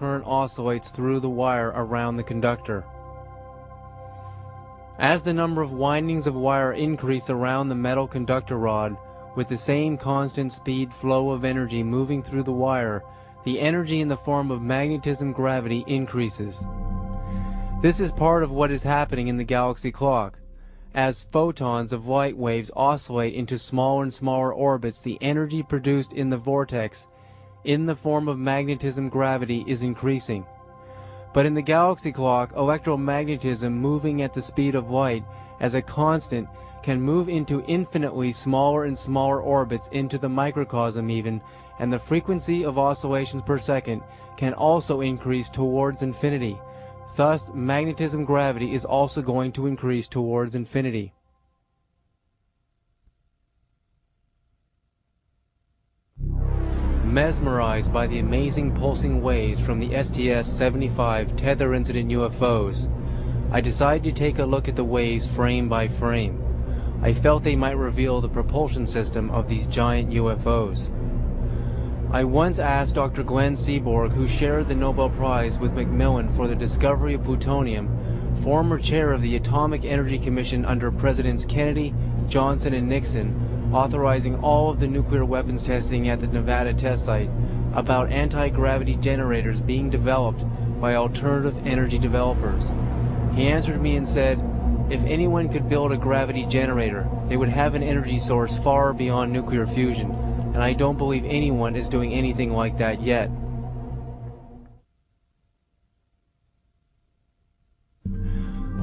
current oscillates through the wire around the conductor. As the number of windings of wire increase around the metal conductor rod, with the same constant speed flow of energy moving through the wire, the energy in the form of magnetism gravity increases. This is part of what is happening in the galaxy clock. As photons of light waves oscillate into smaller and smaller orbits, the energy produced in the vortex in the form of magnetism gravity is increasing. But in the galaxy clock, electromagnetism moving at the speed of light as a constant can move into infinitely smaller and smaller orbits into the microcosm even, and the frequency of oscillations per second can also increase towards infinity. Thus, magnetism gravity is also going to increase towards infinity. Mesmerized by the amazing pulsing waves from the STS-75 tether incident UFOs, I decided to take a look at the waves frame by frame. I felt they might reveal the propulsion system of these giant UFOs. I once asked Dr. Glenn Seaborg, who shared the Nobel Prize with Macmillan for the discovery of plutonium, former chair of the Atomic Energy Commission under Presidents Kennedy, Johnson, and Nixon, authorizing all of the nuclear weapons testing at the Nevada test site, about anti-gravity generators being developed by alternative energy developers. He answered me and said, if anyone could build a gravity generator, they would have an energy source far beyond nuclear fusion, and I don't believe anyone is doing anything like that yet.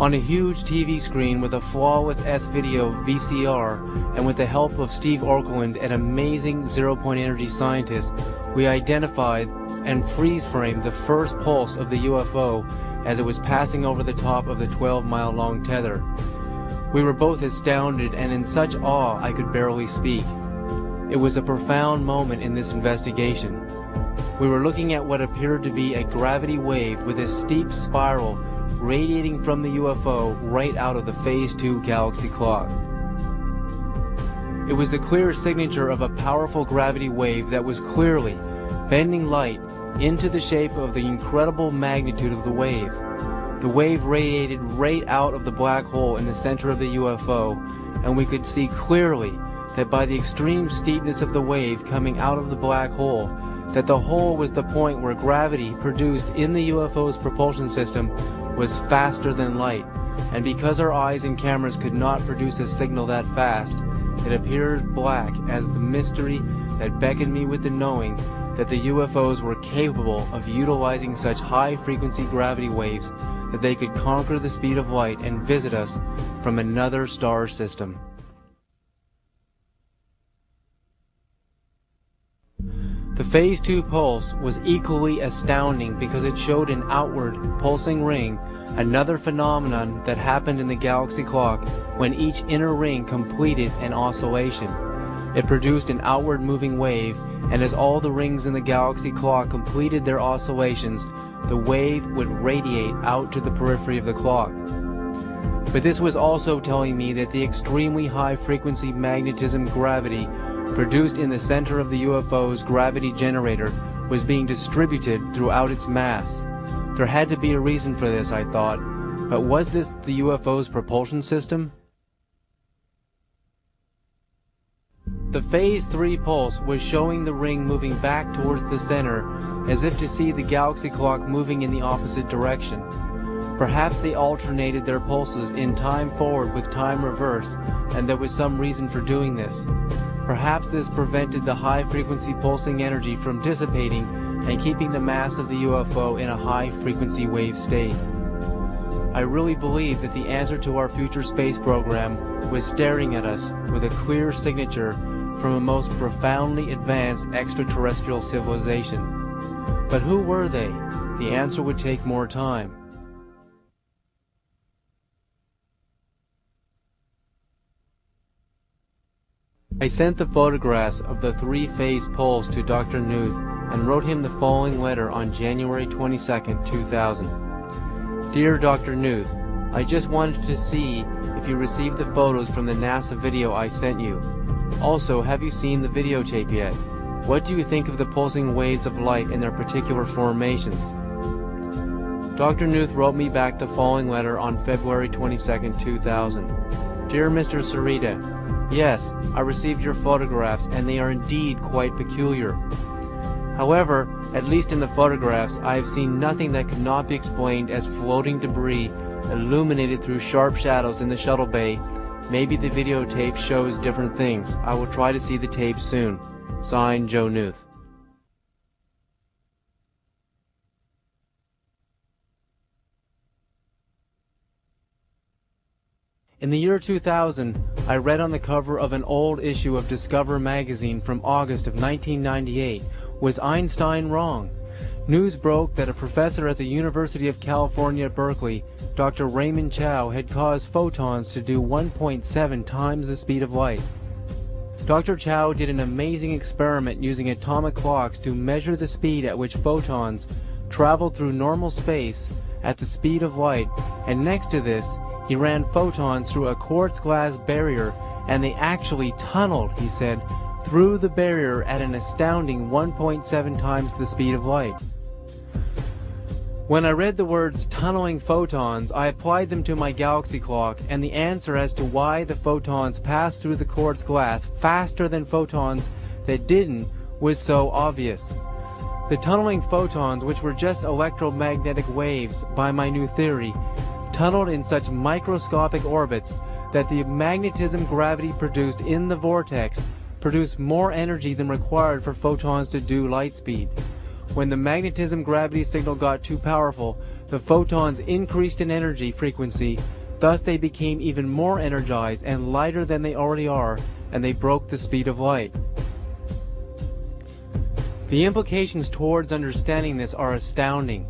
On a huge TV screen with a flawless S-video VCR, and with the help of Steve Orkeland, an amazing zero-point energy scientist, we identified and freeze-framed the first pulse of the UFO as it was passing over the top of the 12-mile-long tether. We were both astounded and in such awe I could barely speak. It was a profound moment in this investigation. We were looking at what appeared to be a gravity wave with a steep spiral radiating from the UFO right out of the Phase 2 galaxy clock. It was the clear signature of a powerful gravity wave that was clearly bending light into the shape of the incredible magnitude of the wave. The wave radiated right out of the black hole in the center of the UFO, and we could see clearly that by the extreme steepness of the wave coming out of the black hole, that the hole was the point where gravity produced in the UFO's propulsion system was faster than light, and because our eyes and cameras could not produce a signal that fast, it appeared black as the mystery that beckoned me with the knowing that the UFOs were capable of utilizing such high-frequency gravity waves that they could conquer the speed of light and visit us from another star system. The Phase 2 pulse was equally astounding because it showed an outward pulsing ring, another phenomenon that happened in the galaxy clock when each inner ring completed an oscillation. It produced an outward moving wave, and as all the rings in the galaxy clock completed their oscillations, the wave would radiate out to the periphery of the clock. But this was also telling me that the extremely high frequency magnetism gravity produced in the center of the UFO's gravity generator was being distributed throughout its mass. There had to be a reason for this, I thought, but was this the UFO's propulsion system? The Phase 3 pulse was showing the ring moving back towards the center, as if to see the galaxy clock moving in the opposite direction. Perhaps they alternated their pulses in time forward with time reverse, and there was some reason for doing this. Perhaps this prevented the high-frequency pulsing energy from dissipating and keeping the mass of the UFO in a high-frequency wave state. I really believe that the answer to our future space program was staring at us with a clear signature from a most profoundly advanced extraterrestrial civilization. But who were they? The answer would take more time. I sent the photographs of the three-phase pulse to Dr. Knuth and wrote him the following letter on January 22, 2000. Dear Dr. Knuth, I just wanted to see if you received the photos from the NASA video I sent you. Also, have you seen the videotape yet? What do you think of the pulsing waves of light and their particular formations? Dr. Knuth wrote me back the following letter on February 22, 2000. Dear Mr. Sarita, yes, I received your photographs and they are indeed quite peculiar. However, at least in the photographs, I have seen nothing that could not be explained as floating debris illuminated through sharp shadows in the shuttle bay. Maybe the videotape shows different things. I will try to see the tape soon. Signed, Joe Knuth. In the year 2000, I read on the cover of an old issue of Discover magazine from August of 1998, was Einstein wrong? News broke that a professor at the University of California at Berkeley, Dr. Raymond Chow, had caused photons to do 1.7 times the speed of light. Dr. Chow did an amazing experiment using atomic clocks to measure the speed at which photons traveled through normal space at the speed of light, and next to this, he ran photons through a quartz glass barrier, and they actually tunneled, he said, through the barrier at an astounding 1.7 times the speed of light. When I read the words tunneling photons, I applied them to my galaxy clock, and the answer as to why the photons passed through the quartz glass faster than photons that didn't was so obvious. The tunneling photons, which were just electromagnetic waves by my new theory, tunneled in such microscopic orbits that the magnetism gravity produced in the vortex produced more energy than required for photons to do light speed. When the magnetism gravity signal got too powerful, the photons increased in energy frequency, thus they became even more energized and lighter than they already are, and they broke the speed of light. The implications towards understanding this are astounding.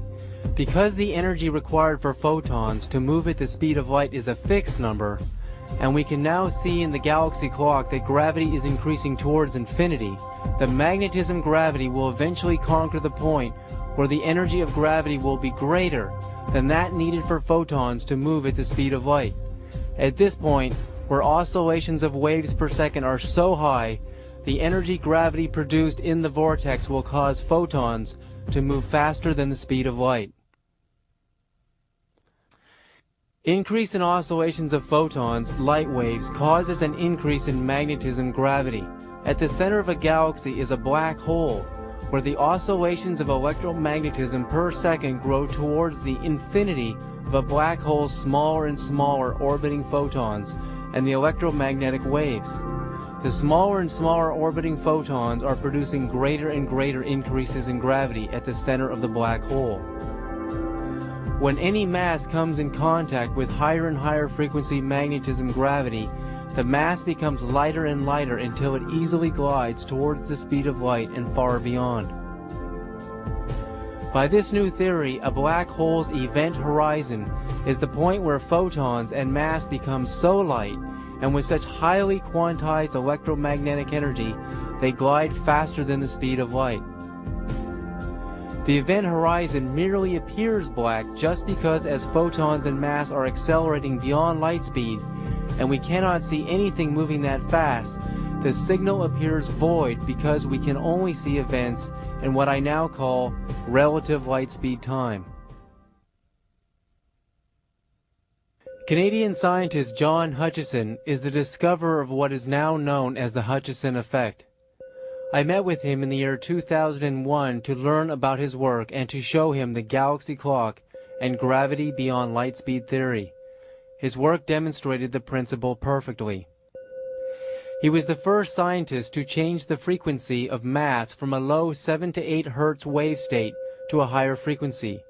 Because the energy required for photons to move at the speed of light is a fixed number, and we can now see in the galaxy clock that gravity is increasing towards infinity, the magnetism gravity will eventually conquer the point where the energy of gravity will be greater than that needed for photons to move at the speed of light. At this point, where oscillations of waves per second are so high, the energy gravity produced in the vortex will cause photons to move faster than the speed of light. Increase in oscillations of photons, light waves, causes an increase in magnetism gravity. At the center of a galaxy is a black hole, where the oscillations of electromagnetism per second grow towards the infinity of a black hole's smaller and smaller orbiting photons and the electromagnetic waves. The smaller and smaller orbiting photons are producing greater and greater increases in gravity at the center of the black hole. When any mass comes in contact with higher and higher frequency magnetism gravity, the mass becomes lighter and lighter until it easily glides towards the speed of light and far beyond. By this new theory, a black hole's event horizon is the point where photons and mass become so light and with such highly quantized electromagnetic energy, they glide faster than the speed of light. The event horizon merely appears black just because as photons and mass are accelerating beyond light speed, and we cannot see anything moving that fast, the signal appears void because we can only see events in what I now call relative light speed time. Canadian scientist John Hutchison is the discoverer of what is now known as the Hutchison effect. I met with him in the year 2001 to learn about his work and to show him the galaxy clock and gravity beyond light speed theory. His work demonstrated the principle perfectly. He was the first scientist to change the frequency of mass from a low 7 to 8 Hz wave state to a higher frequency.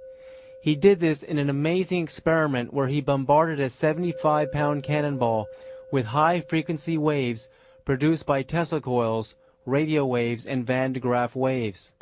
He did this in an amazing experiment where he bombarded a 75-pound cannonball with high-frequency waves produced by Tesla coils, radio waves, and Van de Graaff waves.